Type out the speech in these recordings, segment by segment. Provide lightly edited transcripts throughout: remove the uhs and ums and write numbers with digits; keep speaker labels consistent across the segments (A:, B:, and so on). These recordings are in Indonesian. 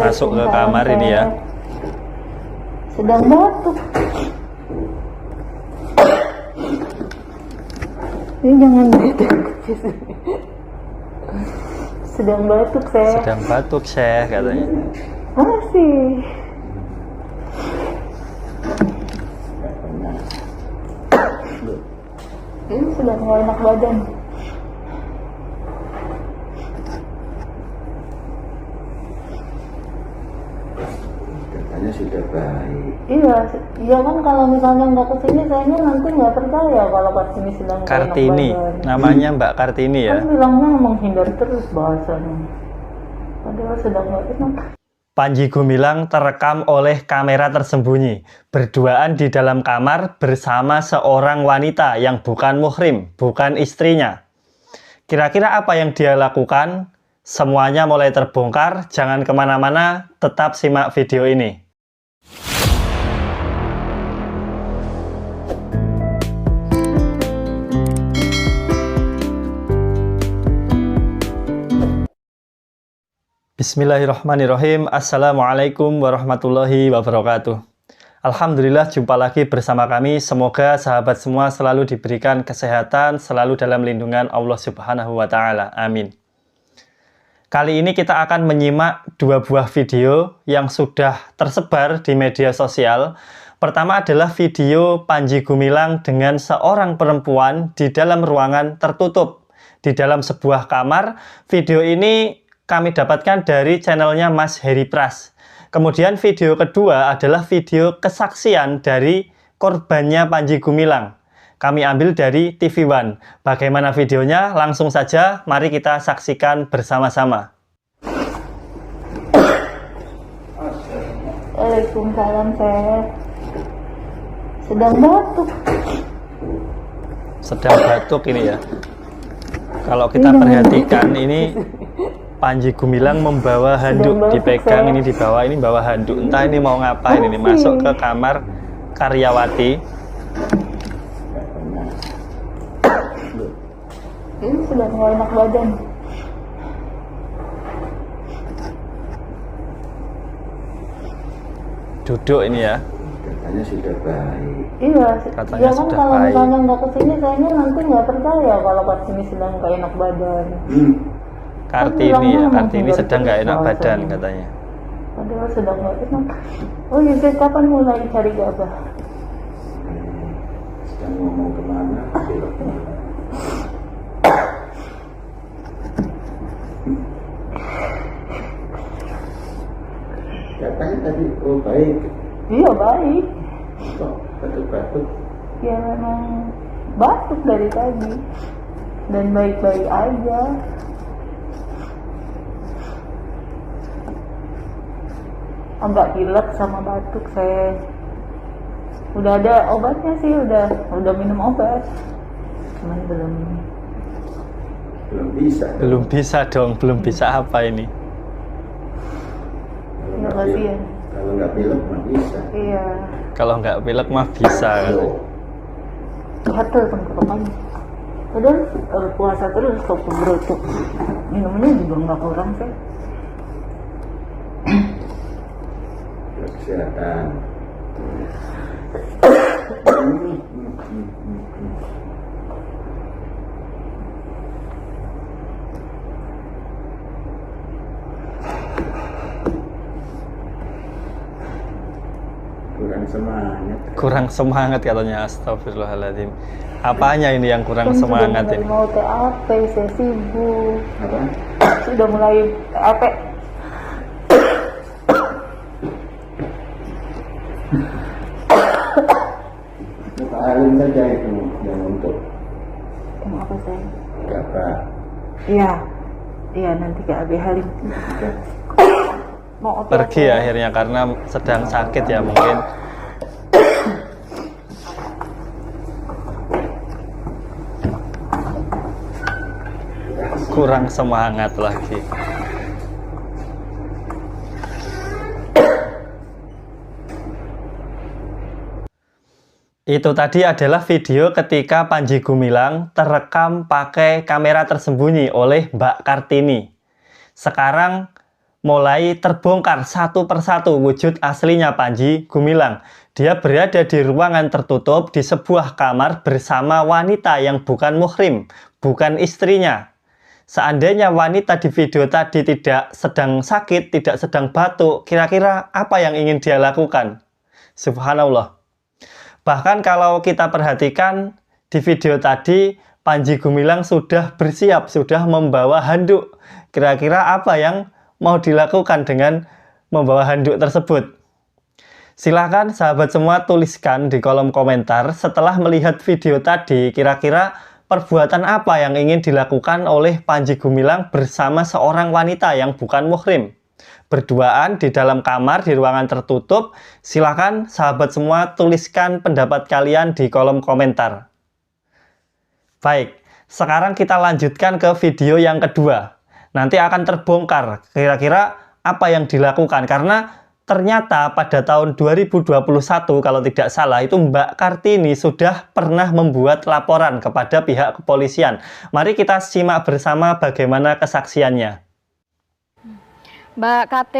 A: Masuk ke kamar ini ya.
B: Sedang batuk. Ini jangan batuk. Sedang batuk, Syekh.
A: Sedang batuk, Syekh, katanya.
B: Masih. Ini sudah nggak enak badan.
C: Katanya sudah baik.
B: Iya, iya kan kalau misalnya nggak kesini, sayanya nanti nggak percaya kalau Kartini sedang nggak enak
A: Kartini,
B: badan.
A: namanya Mbak Kartini ya.
B: Kan bilangnya menghindar terus bahasanya. Padahal sedang nggak enak.
A: Panji Gumilang terekam oleh kamera tersembunyi, berduaan di dalam kamar bersama seorang wanita yang bukan muhrim, bukan istrinya. Kira-kira apa yang dia lakukan? Semuanya mulai terbongkar, jangan kemana-mana, tetap simak video ini. Bismillahirrahmanirrahim. Assalamualaikum warahmatullahi wabarakatuh. Alhamdulillah, jumpa lagi bersama kami. Semoga sahabat semua selalu diberikan kesehatan, selalu dalam lindungan Allah Subhanahu wa Ta'ala. Amin. Kali ini kita akan menyimak dua buah video yang sudah tersebar di media sosial. Pertama adalah video Panji Gumilang dengan seorang perempuan di dalam ruangan tertutup, di dalam sebuah kamar. Video ini kami dapatkan dari channelnya Mas Heri Pras. Kemudian video kedua adalah video kesaksian dari korbannya Panji Gumilang. Kami ambil dari TV One. Bagaimana videonya? Langsung saja, mari kita saksikan bersama-sama.
B: Waalaikumsalam, Syekh. Sedang batuk.
A: Sedang batuk ini ya. Kalau kita perhatikan ini Panji Gumilang membawa handuk, dipegang ini di bawah, ini bawa handuk. Entah ini mau ngapain ini, masuk ke kamar karyawati.
B: Ini sudah nggak enak badan.
A: Duduk ini ya.
C: Katanya sudah baik.
B: Iya,
A: Katanya
B: ya kan
A: sudah
B: kalau
A: baik.
B: misalnya nggak kesini, sayanya nanti nggak percaya kalau Kartini sedang nggak enak badan.
A: Kartini ya, Kartini sedang nggak enak badan katanya.
B: Padahal sedang nggak enak. Oh iya, Syekh, kapan mulai cari gabah?
C: Sedang ngomong kemana? Belok kemana? Katanya tadi, oh baik.
B: Iya, baik.
C: Kok batuk-batuk?
B: Ya memang batuk dari tadi. Dan baik-baik aja. Agak pilek sama batuk, saya. Udah ada obatnya sih, udah minum obat. Cuman belum
C: bisa.
A: Belum bisa dong, belum bisa apa ini?
B: ya kasihan.
C: Kalau nggak pilek nggak bisa.
B: Iya.
A: Kalau nggak pilek mah bisa katanya.
B: Gatel tenggorokannya. Padahal puasa terus kok berotot. Minumnya juga nggak kurang sih.
C: Kesehatan. Kurang semangat.
B: Kurang
A: semangat katanya, astagfirullahaladzim. Apanya ini yang kurang semangat
B: sudah
A: ini?
B: mau TAP, saya sibuk.
C: Apa?
B: Sudah mulai TAP.
C: Paling saja itu yang untuk
B: Yang apa, saya?
C: gabah.
B: Iya. Iya, nanti ke AB Halim. Mau operasi.
A: Pergi akhirnya karena sedang sakit ya mungkin. Kurang semangat lagi. Itu tadi adalah video ketika Panji Gumilang terekam pakai kamera tersembunyi oleh Mbak Kartini. Sekarang mulai terbongkar satu persatu wujud aslinya Panji Gumilang. Dia berada di ruangan tertutup di sebuah kamar bersama wanita yang bukan muhrim, bukan istrinya. Seandainya wanita di video tadi tidak sedang sakit, tidak sedang batuk, kira-kira apa yang ingin dia lakukan? Subhanallah. Bahkan kalau kita perhatikan di video tadi, Panji Gumilang sudah bersiap, sudah membawa handuk. Kira-kira apa yang mau dilakukan dengan membawa handuk tersebut? Silahkan sahabat semua tuliskan di kolom komentar setelah melihat video tadi, kira-kira perbuatan apa yang ingin dilakukan oleh Panji Gumilang bersama seorang wanita yang bukan muhrim. Berduaan di dalam kamar di ruangan tertutup. Silahkan sahabat semua tuliskan pendapat kalian di kolom komentar. Baik, sekarang kita lanjutkan ke video yang kedua. Nanti akan terbongkar kira-kira apa yang dilakukan, karena ternyata pada tahun 2021 kalau tidak salah itu Mbak Kartini sudah pernah membuat laporan kepada pihak kepolisian. Mari kita simak bersama bagaimana kesaksiannya.
D: Mbak KT,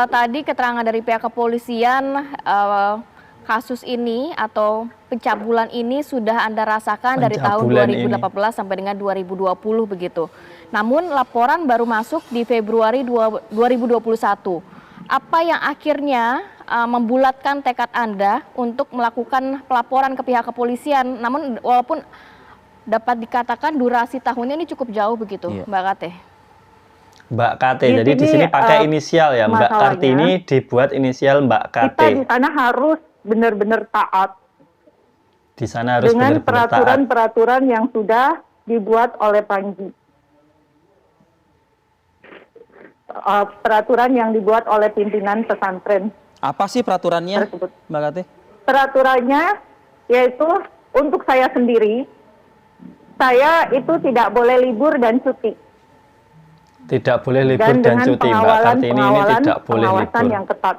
D: tadi keterangan dari pihak kepolisian, kasus ini atau pencabulan ini sudah Anda rasakan dari tahun 2018 sampai dengan 2020 begitu. Namun laporan baru masuk di Februari 2021. Apa yang akhirnya membulatkan tekad Anda untuk melakukan pelaporan ke pihak kepolisian? Namun walaupun dapat dikatakan durasi tahunnya ini cukup jauh begitu, iya. Mbak KT.
A: Mbak KT, jadi di sini pakai inisial ya, Mbak Kartini dibuat inisial Mbak KT.
B: Kita di sana harus benar-benar taat.
A: Di sana harus
B: dengan
A: benar-benar taat.
B: peraturan-peraturan yang sudah dibuat oleh Panji. Peraturan yang dibuat oleh pimpinan pesantren.
E: Apa sih peraturannya, tersebut, Mbak Kati?
B: Peraturannya yaitu untuk saya sendiri, saya itu tidak boleh libur dan cuti.
A: Tidak boleh libur dan cuti, Mbak Kartini ini tidak boleh libur.
B: Yang ketat.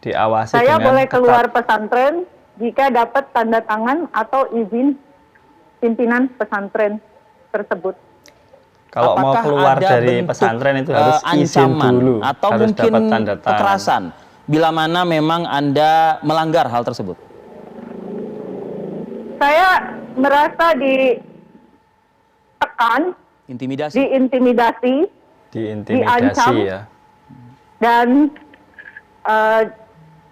A: Diawasi
B: saya
A: dengan
B: boleh keluar
A: ketat.
B: pesantren jika dapat tanda tangan atau izin pimpinan pesantren tersebut.
A: Kalau
E: apakah
A: mau keluar dari pesantren itu harus izin dulu,
E: atau
A: harus
E: mungkin
A: dapat tanda tangan.
E: Kekerasan bila mana memang Anda melanggar hal tersebut?
B: Saya merasa ditekan, diintimidasi, diancam,
A: ya.
B: Dan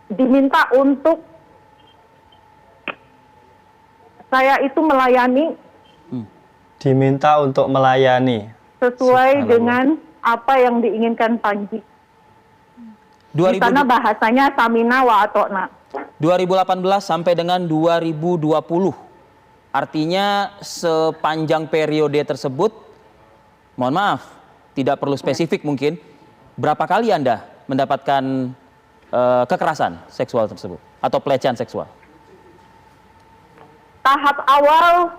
B: diminta untuk saya itu melayani.
A: Diminta untuk melayani
B: sesuai dengan apa yang diinginkan Panji. Di sana bahasanya samina wa atokna.
E: 2018 sampai dengan 2020. Artinya sepanjang periode tersebut, mohon maaf, tidak perlu spesifik mungkin, berapa kali Anda mendapatkan kekerasan seksual tersebut atau pelecehan seksual?
B: Tahap awal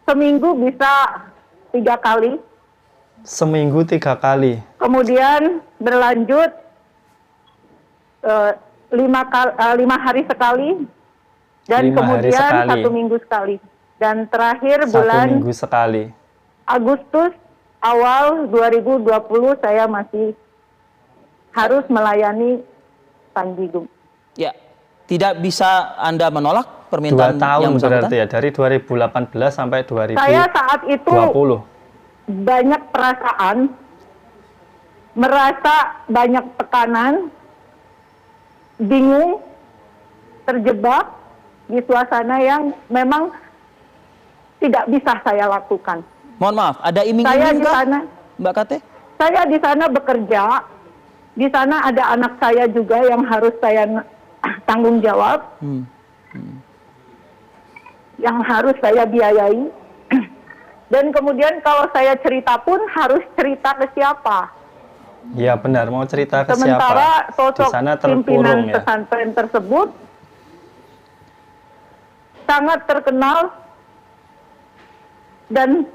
B: seminggu bisa 3 kali.
A: Seminggu 3 kali.
B: Kemudian berlanjut 5 hari sekali. Dan kemudian 1 minggu sekali. Dan terakhir bulan
A: 1 minggu sekali.
B: Agustus awal 2020 saya masih harus melayani Panji Gumilang.
E: Ya, tidak bisa Anda menolak permintaan
A: 2 tahun
E: yang
A: berarti ya, dari 2018 sampai 2020.
B: Saya saat itu banyak perasaan, merasa banyak tekanan, bingung, terjebak di suasana yang memang tidak bisa saya lakukan.
E: Mohon maaf, ada iming-iming kah, Mbak Kate?
B: Saya di sana bekerja, di sana ada anak saya juga yang harus saya tanggung jawab. Yang harus saya biayai. Dan kemudian kalau saya cerita pun harus cerita ke siapa?
A: Iya benar, mau cerita ke
B: sementara
A: siapa?
B: Sosok pimpinan pesantren tersebut sangat terkenal dan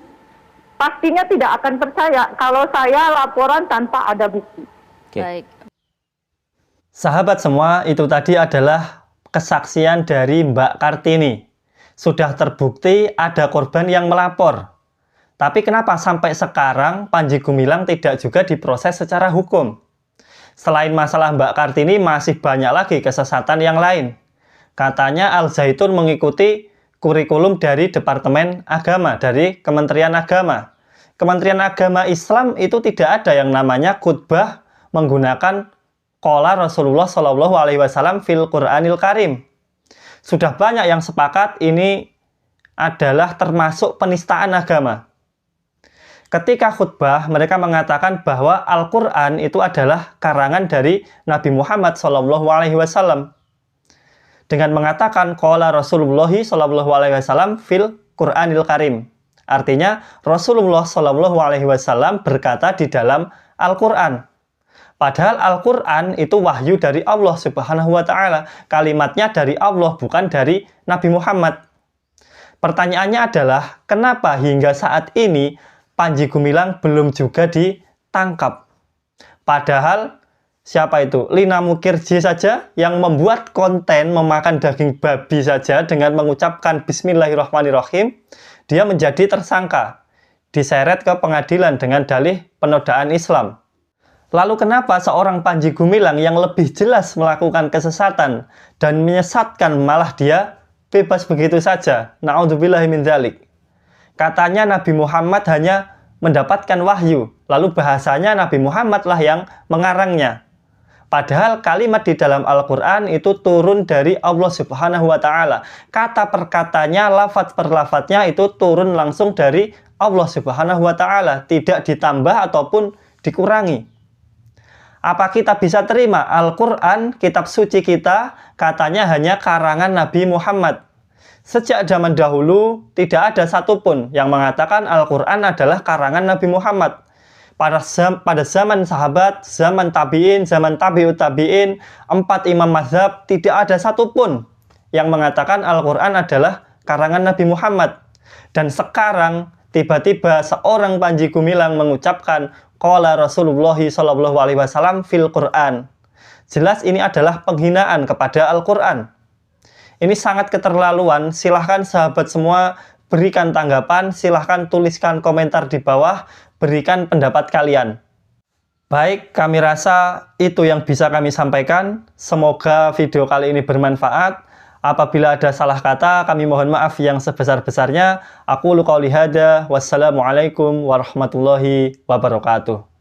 B: pastinya tidak akan percaya kalau saya laporan tanpa ada bukti.
D: Baik.
A: Sahabat semua, itu tadi adalah kesaksian dari Mbak Kartini. Sudah terbukti ada korban yang melapor. Tapi kenapa sampai sekarang Panji Gumilang tidak juga diproses secara hukum? Selain masalah Mbak Kartini, masih banyak lagi kesesatan yang lain. Katanya Al Zaitun mengikuti kurikulum dari Departemen Agama, dari Kementerian Agama. Kementerian Agama Islam itu tidak ada yang namanya khutbah menggunakan qala Rasulullah Shallallahu Alaihi Wasallam fil Qur'anil Karim. Sudah banyak yang sepakat ini adalah termasuk penistaan agama. Ketika khutbah, mereka mengatakan bahwa Al-Quran itu adalah karangan dari Nabi Muhammad SAW. Dengan mengatakan qala Rasulullah SAW fil Qur'anil Karim. Artinya, Rasulullah SAW berkata di dalam Al-Quran. Padahal Al-Quran itu wahyu dari Allah Subhanahu wa Ta'ala. Kalimatnya dari Allah, bukan dari Nabi Muhammad. Pertanyaannya adalah, kenapa hingga saat ini Panji Gumilang belum juga ditangkap? Padahal siapa itu? Lina Mukherjee saja yang membuat konten memakan daging babi saja dengan mengucapkan Bismillahirrahmanirrahim, dia menjadi tersangka, diseret ke pengadilan dengan dalih penodaan Islam. Lalu kenapa seorang Panji Gumilang yang lebih jelas melakukan kesesatan dan menyesatkan malah dia bebas begitu saja? Na'udzubillahi min dzalik. Katanya Nabi Muhammad hanya mendapatkan wahyu, lalu bahasanya Nabi Muhammad lah yang mengarangnya. Padahal kalimat di dalam Al-Quran itu turun dari Allah Subhanahu wa Ta'ala. Kata per katanya, lafaz per lafaznya itu turun langsung dari Allah Subhanahu wa Ta'ala, tidak ditambah ataupun dikurangi. Apa kita bisa terima Al-Quran, kitab suci kita, katanya hanya karangan Nabi Muhammad? Sejak zaman dahulu, tidak ada satupun yang mengatakan Al-Quran adalah karangan Nabi Muhammad. Pada zaman sahabat, zaman tabi'in, zaman tabi'ut tabi'in, 4 imam mazhab, tidak ada satupun yang mengatakan Al-Quran adalah karangan Nabi Muhammad. Dan sekarang, tiba-tiba seorang Panji Gumilang mengucapkan qala Rasulullah SAW fil Quran. Jelas ini adalah penghinaan kepada Al-Quran. Ini sangat keterlaluan. Silahkan sahabat semua berikan tanggapan, silahkan tuliskan komentar di bawah, berikan pendapat kalian. Baik, kami rasa itu yang bisa kami sampaikan. Semoga video kali ini bermanfaat. Apabila ada salah kata, kami mohon maaf yang sebesar-besarnya. Aku qouli hadza, wassalamualaikum warahmatullahi wabarakatuh.